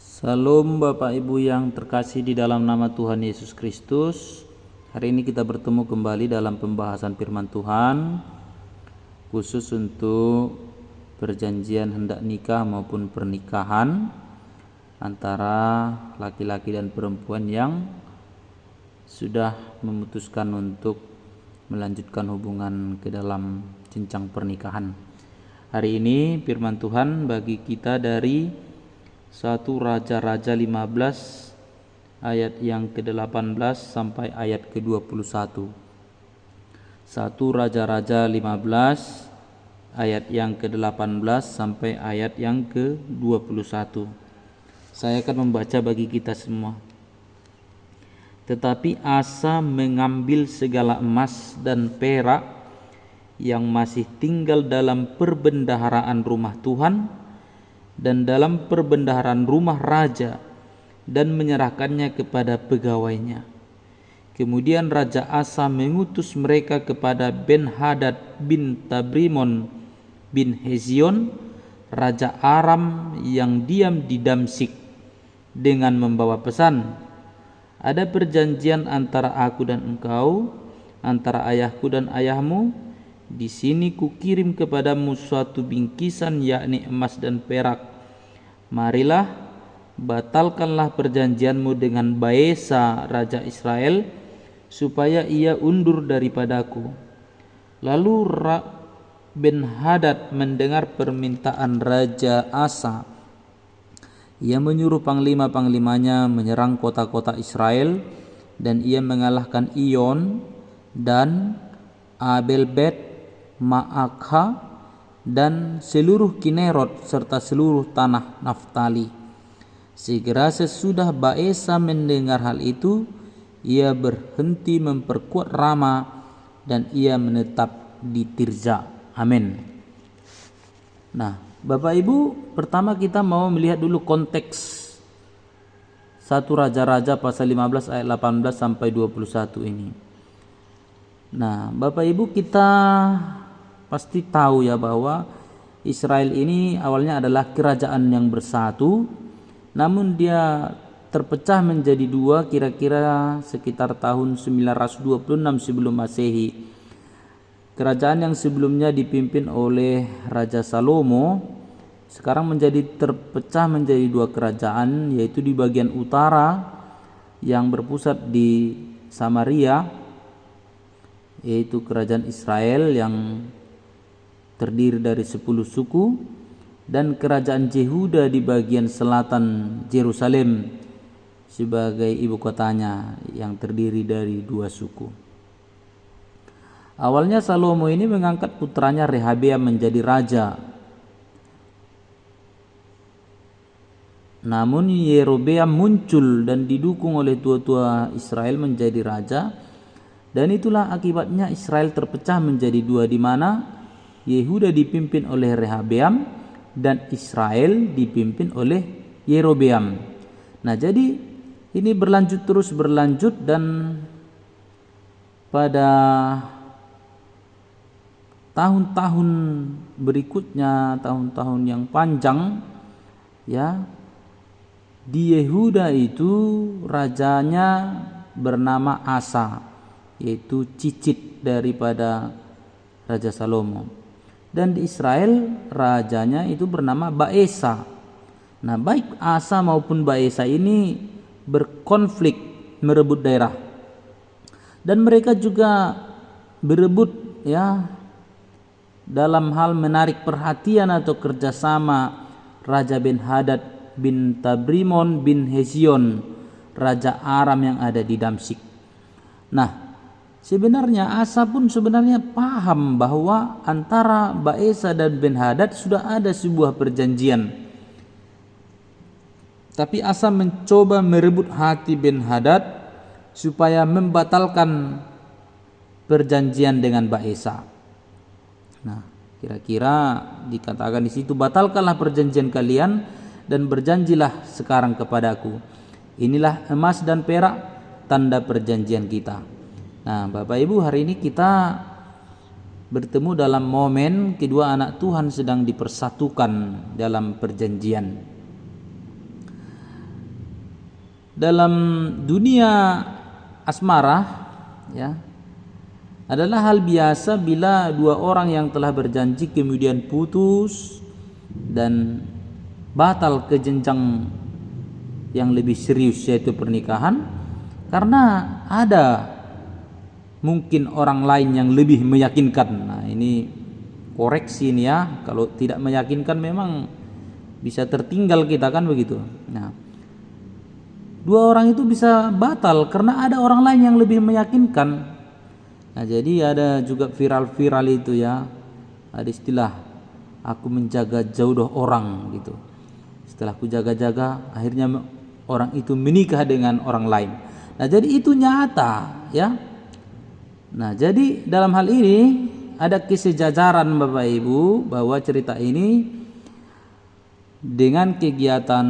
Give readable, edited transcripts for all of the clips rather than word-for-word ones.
Salam Bapak Ibu yang terkasih di dalam nama Tuhan Yesus Kristus. Hari ini kita bertemu kembali dalam pembahasan firman Tuhan, khusus untuk perjanjian hendak nikah maupun pernikahan antara laki-laki dan perempuan yang sudah memutuskan untuk melanjutkan hubungan ke dalam jenjang pernikahan. Hari ini firman Tuhan bagi kita dari 1 Raja-Raja 15 ayat yang ke-18 sampai ayat ke-21. 1 Raja-Raja 15 ayat yang ke-18 sampai ayat yang ke-21. Saya akan membaca bagi kita semua. Tetapi Asa mengambil segala emas dan perak yang masih tinggal dalam perbendaharaan rumah Tuhan dan dalam perbendaharaan rumah raja, dan menyerahkannya kepada pegawainya. Kemudian Raja Asa mengutus mereka kepada Ben-Hadad bin Tabrimon bin Hezion, Raja Aram yang diam di Damsyik, dengan membawa pesan, ada perjanjian antara aku dan engkau, antara ayahku dan ayahmu. Di sini kukirim kepadamu suatu bingkisan, yakni emas dan perak. Marilah, batalkanlah perjanjianmu dengan Baesa raja Israel, supaya ia undur daripadaku. Lalu Ben-Hadad mendengar permintaan Raja Asa. Ia menyuruh panglima-panglimanya menyerang kota-kota Israel, dan ia mengalahkan Iyon dan Abel-Bet Ma'akha dan seluruh Kinerot serta seluruh tanah Naftali. Segera sesudah Baesa mendengar hal itu, ia berhenti memperkuat Rama dan ia menetap di Tirza. Amin. Nah, Bapak Ibu, pertama kita mau melihat dulu konteks 1 Raja-Raja pasal 15 ayat 18 sampai 21 ini. Nah, Bapak Ibu, kita pasti tahu ya bahwa Israel ini awalnya adalah kerajaan yang bersatu, namun dia terpecah menjadi dua kira-kira sekitar tahun 926 sebelum Masehi. Kerajaan yang sebelumnya dipimpin oleh Raja Salomo sekarang menjadi terpecah menjadi dua kerajaan, yaitu di bagian utara yang berpusat di Samaria, yaitu kerajaan Israel yang terdiri dari 10 suku, dan kerajaan Yehuda di bagian selatan Yerusalem sebagai ibu kotanya yang terdiri dari 2 suku. Awalnya Salomo ini mengangkat putranya Rehabeam menjadi raja. Namun Yerobeam muncul dan didukung oleh tua-tua Israel menjadi raja, dan itulah akibatnya Israel terpecah menjadi dua, di mana Yehuda dipimpin oleh Rehabeam dan Israel dipimpin oleh Yerobeam. Nah, jadi ini berlanjut dan pada tahun-tahun berikutnya, tahun-tahun yang panjang ya, di Yehuda itu rajanya bernama Asa, yaitu cicit daripada Raja Salomo. Dan di Israel rajanya itu bernama Baesa. Nah, baik Asa maupun Baesa ini berkonflik merebut daerah, dan mereka juga berebut ya dalam hal menarik perhatian atau kerjasama Raja Ben-Hadad bin Tabrimon bin Hezion, Raja Aram yang ada di Damsyik. Nah, sebenarnya Asa pun sebenarnya paham bahwa antara Baesa dan Ben-Hadad sudah ada sebuah perjanjian. Tapi Asa mencoba merebut hati Ben-Hadad supaya membatalkan perjanjian dengan Baesa. Nah, kira-kira dikatakan di situ, batalkanlah perjanjian kalian dan berjanjilah sekarang kepadaku. Inilah emas dan perak, tanda perjanjian kita. Nah, Bapak Ibu, hari ini kita bertemu dalam momen kedua anak Tuhan sedang dipersatukan dalam perjanjian. dalam dunia asmara ya adalah hal biasa bila dua orang yang telah berjanji kemudian putus dan batal ke jenjang yang lebih serius yaitu pernikahan karena ada mungkin orang lain yang lebih meyakinkan. Nah, ini koreksi nih ya, kalau tidak meyakinkan memang bisa tertinggal kita kan begitu. Nah, dua orang itu bisa batal karena ada orang lain yang lebih meyakinkan. Nah, jadi ada juga viral-viral itu ya, ada istilah aku menjaga jodoh orang gitu. Setelah aku jaga-jaga akhirnya orang itu menikah dengan orang lain. Nah, jadi itu nyata ya. Nah, jadi dalam hal ini ada kesejajaran Bapak Ibu bahwa cerita ini dengan kegiatan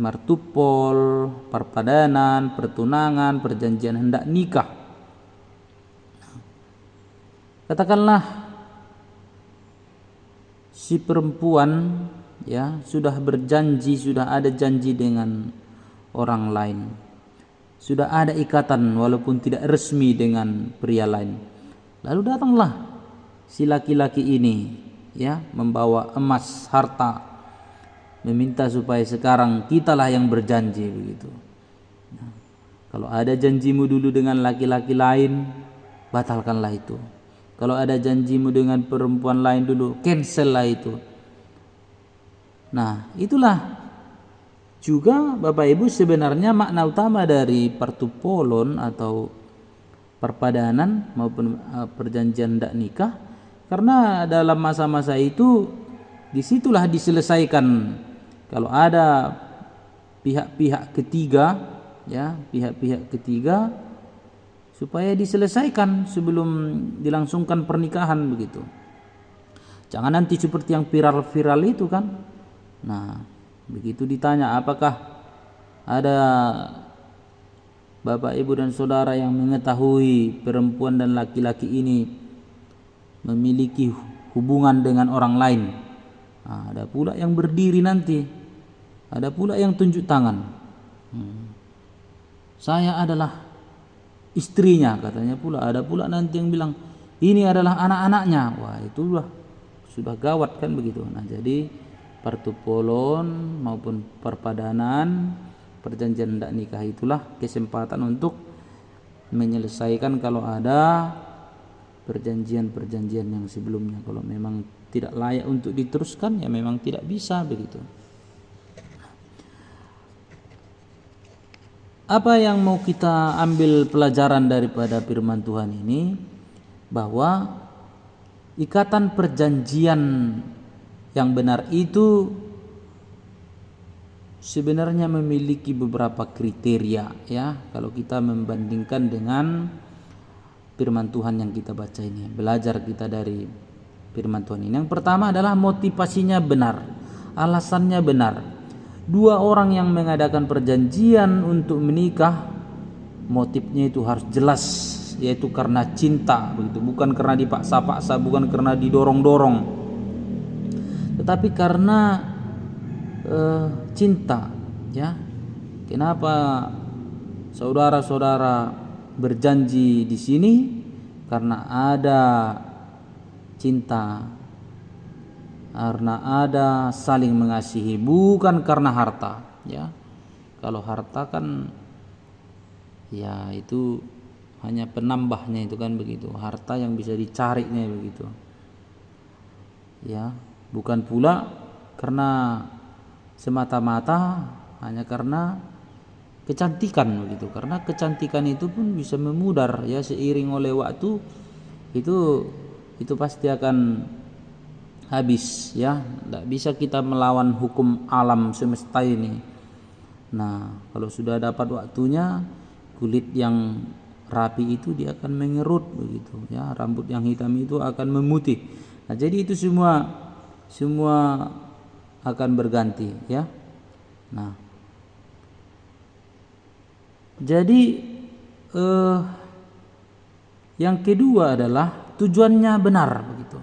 martupol, perpadanan, pertunangan, perjanjian hendak nikah. Katakanlah si perempuan ya sudah berjanji, sudah ada janji dengan orang lain, sudah ada ikatan walaupun tidak resmi dengan pria lain. Lalu datanglah si laki-laki ini ya membawa emas, harta, meminta supaya sekarang kitalah yang berjanji begitu. Nah, kalau ada janjimu dulu dengan laki-laki lain, batalkanlah itu. Kalau ada janjimu dengan perempuan lain dulu, cancel lah itu. Nah, itulah juga Bapak Ibu sebenarnya makna utama dari partupolon atau perpadanan maupun perjanjian hendak nikah, karena dalam masa-masa itu disitulah diselesaikan kalau ada pihak-pihak ketiga ya, pihak-pihak ketiga supaya diselesaikan sebelum dilangsungkan pernikahan begitu. Jangan nanti seperti yang viral-viral itu kan. Nah, begitu ditanya apakah ada Bapak Ibu dan Saudara yang mengetahui perempuan dan laki-laki ini memiliki hubungan dengan orang lain. Nah, ada pula yang berdiri nanti, ada pula yang tunjuk tangan. Saya adalah istrinya katanya pula. Ada pula nanti yang bilang ini adalah anak-anaknya. Wah, itu sudah gawat kan begitu. Nah, jadi partupolon maupun perpadanan, perjanjian hendak nikah itulah kesempatan untuk menyelesaikan kalau ada perjanjian-perjanjian yang sebelumnya. Kalau memang tidak layak untuk diteruskan ya memang tidak bisa begitu. Apa yang mau kita ambil pelajaran daripada firman Tuhan ini, bahwa ikatan perjanjian yang benar itu sebenarnya memiliki beberapa kriteria ya, kalau kita membandingkan dengan firman Tuhan yang kita baca ini, belajar kita dari firman Tuhan ini. Yang pertama adalah motivasinya benar, alasannya benar. Dua orang yang mengadakan perjanjian untuk menikah, motifnya itu harus jelas, yaitu karena cinta begitu, bukan karena dipaksa-paksa, bukan karena didorong-dorong, tetapi karena cinta ya. Kenapa saudara-saudara berjanji di sini? Karena ada cinta, karena ada saling mengasihi, bukan karena harta ya. Kalau harta kan ya itu hanya penambahnya itu kan begitu, harta yang bisa dicarinya begitu ya, bukan pula karena semata-mata hanya karena kecantikan begitu, karena kecantikan itu pun bisa memudar ya, seiring oleh waktu itu pasti akan habis ya. Tidak bisa kita melawan hukum alam semesta ini. Nah, kalau sudah dapat waktunya, kulit yang rapi itu dia akan mengerut begitu ya, rambut yang hitam itu akan memutih. Nah, jadi itu semua akan berganti ya. Nah, jadi yang kedua adalah tujuannya benar begitu.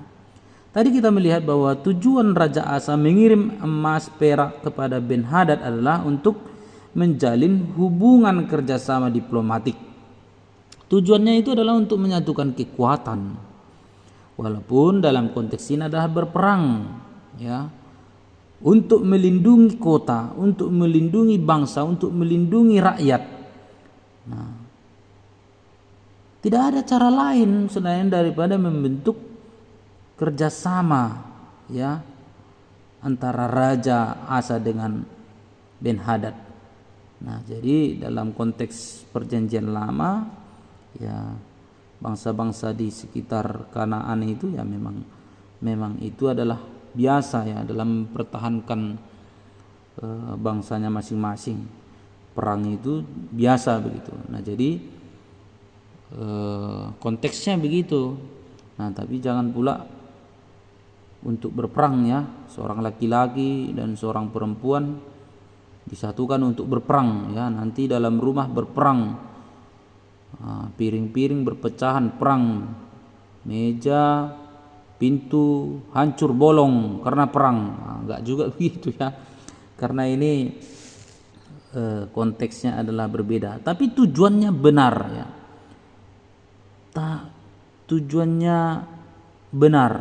Tadi kita melihat bahwa tujuan Raja Asa mengirim emas perak kepada Ben Hadad adalah untuk menjalin hubungan kerjasama diplomatik. Tujuannya itu adalah untuk menyatukan kekuatan, walaupun dalam konteks ini adalah berperang, ya, untuk melindungi kota, untuk melindungi bangsa, untuk melindungi rakyat. Nah, tidak ada cara lain selain daripada membentuk kerjasama, ya, antara Raja Asa dengan Ben-Hadad. Nah, jadi dalam konteks perjanjian lama, ya, bangsa-bangsa di sekitar Kanaan itu ya memang itu adalah biasa, ya, dalam mempertahankan bangsanya masing-masing. Perang itu biasa begitu. Nah, jadi konteksnya begitu. Nah, tapi jangan pula untuk berperang, ya, seorang laki-laki dan seorang perempuan disatukan untuk berperang, ya, nanti dalam rumah berperang, piring-piring berpecahan perang, meja, pintu hancur bolong karena perang. Enggak juga begitu, ya, karena ini konteksnya adalah berbeda, tapi tujuannya benar, ya. Tujuannya benar,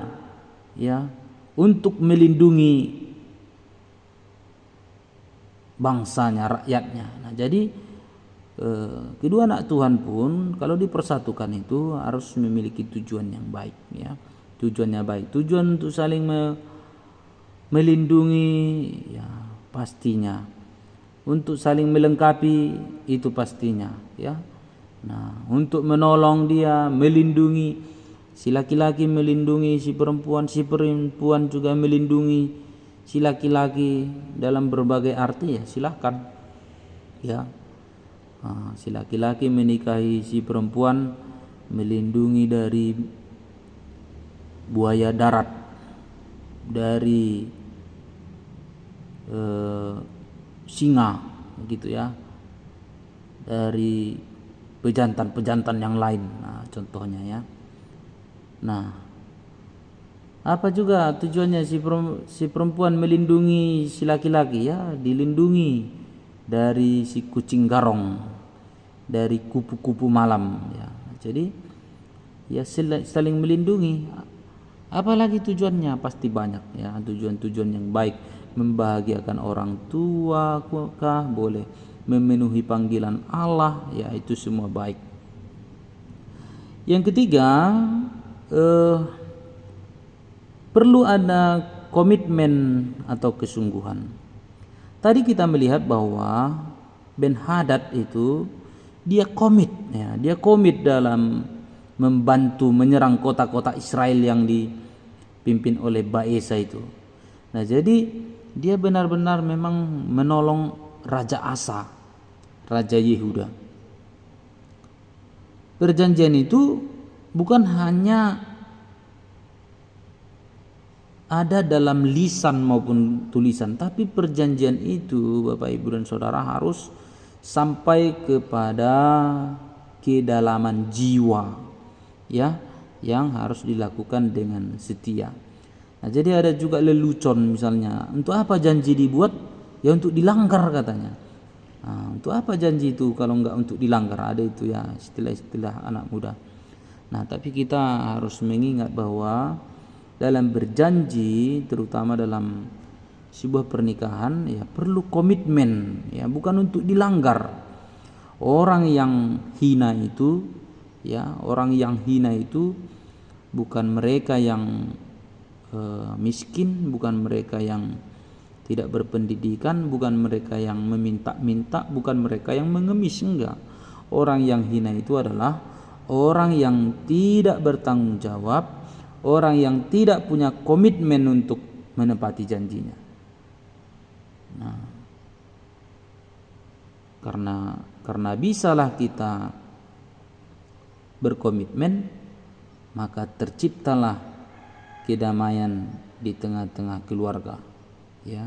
ya, untuk melindungi bangsanya, rakyatnya. Nah, jadi kedua anak Tuhan pun kalau dipersatukan itu harus memiliki tujuan yang baik, ya. Tujuannya baik, tujuan untuk saling melindungi, ya, pastinya. Untuk saling melengkapi itu pastinya, ya. Nah, untuk menolong dia, melindungi, si laki-laki melindungi si perempuan juga melindungi si laki-laki dalam berbagai arti, ya, silahkan, ya. Si laki-laki menikahi si perempuan melindungi dari buaya darat, dari singa, gitu, ya, dari pejantan-pejantan yang lain. Nah, contohnya, ya. Nah, apa juga tujuannya si perempuan melindungi si laki-laki, ya, dilindungi dari si kucing garong, dari kupu-kupu malam, ya. Jadi ya saling melindungi. Apalagi tujuannya pasti banyak, ya, tujuan-tujuan yang baik, membahagiakan orang tua kah, boleh memenuhi panggilan Allah, ya, itu semua baik. Yang ketiga, perlu ada komitmen atau kesungguhan. Tadi kita melihat bahwa Ben-Hadad itu dia komit, ya, dia komit dalam membantu menyerang kota-kota Israel yang dipimpin oleh Baesa itu. Nah, jadi dia benar-benar memang menolong Raja Asa, Raja Yehuda. Perjanjian itu bukan hanya ada dalam lisan maupun tulisan, tapi perjanjian itu, Bapak Ibu dan Saudara, harus sampai kepada kedalaman jiwa, ya, yang harus dilakukan dengan setia. Nah, jadi ada juga lelucon, misalnya, untuk apa janji dibuat? Ya, untuk dilanggar, katanya. Nah, untuk apa janji itu kalau enggak untuk dilanggar? Ada itu, ya, istilah-istilah anak muda. Nah, tapi kita harus mengingat bahwa dalam berjanji, terutama dalam sebuah pernikahan, ya, perlu komitmen, ya, bukan untuk dilanggar. Orang yang hina itu, ya, orang yang hina itu bukan mereka yang miskin, bukan mereka yang tidak berpendidikan, bukan mereka yang meminta-minta, bukan mereka yang mengemis, enggak. Orang yang hina itu adalah orang yang tidak bertanggung jawab, orang yang tidak punya komitmen untuk menepati janjinya. Nah, karena bisalah kita berkomitmen, maka terciptalah kedamaian di tengah-tengah keluarga, ya.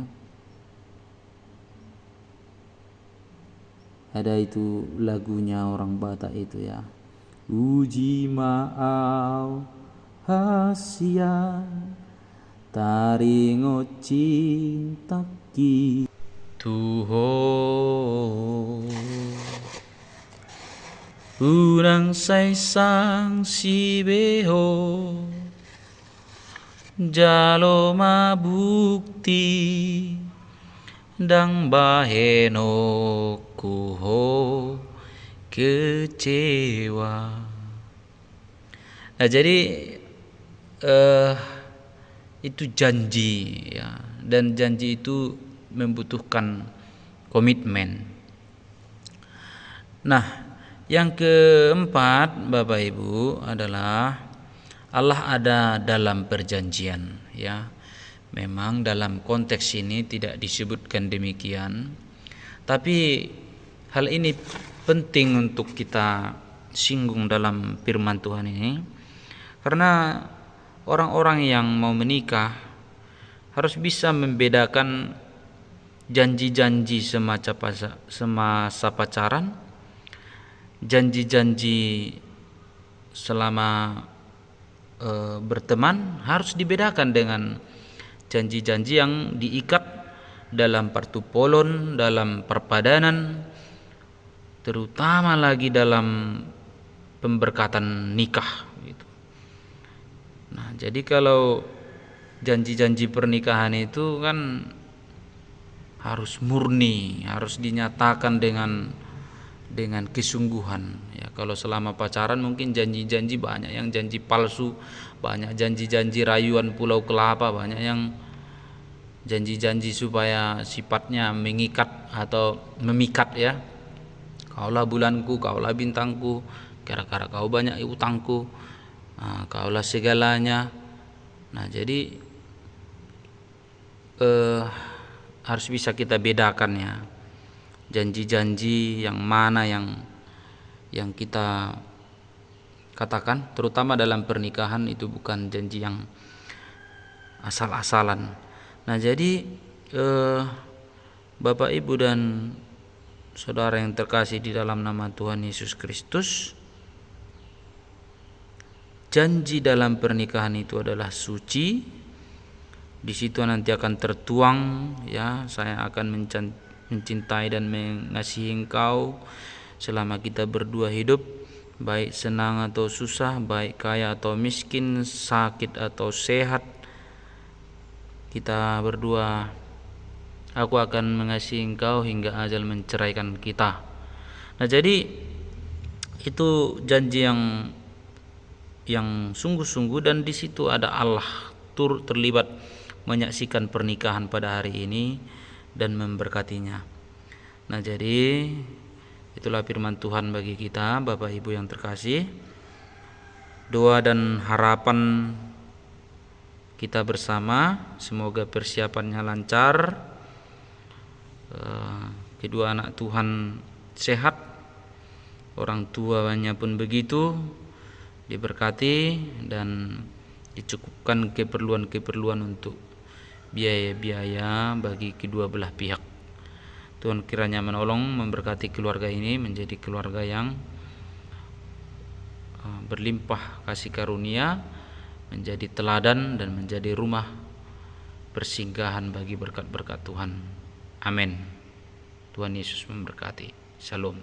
Ada itu lagunya orang Batak itu, ya. Uji ma'au hasia taringo cinta ki Tuho Unang say sang si beho jalo mabukti dang baheno kuho kecewa. Nah, jadi itu janji ya, dan janji itu membutuhkan komitmen. Nah, yang keempat Bapak Ibu adalah Allah ada dalam perjanjian ya. Memang dalam konteks ini tidak disebutkan demikian, tapi hal ini penting untuk kita singgung dalam firman Tuhan ini, karena orang-orang yang mau menikah harus bisa membedakan janji-janji semasa pacaran, janji-janji selama berteman, harus dibedakan dengan janji-janji yang diikat dalam partupolon, dalam perpadanan, terutama lagi dalam pemberkatan nikah gitu. Nah, jadi kalau janji-janji pernikahan itu kan harus murni, harus dinyatakan dengan kesungguhan ya. Kalau selama pacaran mungkin janji-janji banyak yang janji palsu, banyak janji-janji rayuan pulau kelapa, banyak yang janji-janji supaya sifatnya mengikat atau memikat ya. Kaulah bulanku, kaulah bintangku, kira-kira kau banyak utangku, kaulah segalanya. Nah, jadi harus bisa kita bedakan ya, janji-janji yang mana yang kita katakan, terutama dalam pernikahan, itu bukan janji yang asal-asalan. Nah, jadi Bapak Ibu dan saudara yang terkasih di dalam nama Tuhan Yesus Kristus, janji dalam pernikahan itu adalah suci. Di situ nanti akan tertuang ya, saya akan mencintai dan mengasihi engkau selama kita berdua hidup, baik senang atau susah, baik kaya atau miskin, sakit atau sehat, kita berdua, aku akan mengasihi engkau hingga ajal menceraikan kita. Nah, jadi itu janji yang sungguh-sungguh, dan di situ ada Allah turut terlibat menyaksikan pernikahan pada hari ini dan memberkatinya. Nah, jadi itulah firman Tuhan bagi kita Bapak Ibu yang terkasih. Doa dan harapan kita bersama, semoga persiapannya lancar, kedua anak Tuhan sehat, orang tuanya pun begitu, diberkati dan dicukupkan keperluan-keperluan untuk biaya-biaya bagi kedua belah pihak. Tuhan kiranya menolong memberkati keluarga ini menjadi keluarga yang berlimpah kasih karunia, menjadi teladan dan menjadi rumah persinggahan bagi berkat-berkat Tuhan. Amin. Tuhan Yesus memberkati. Shalom.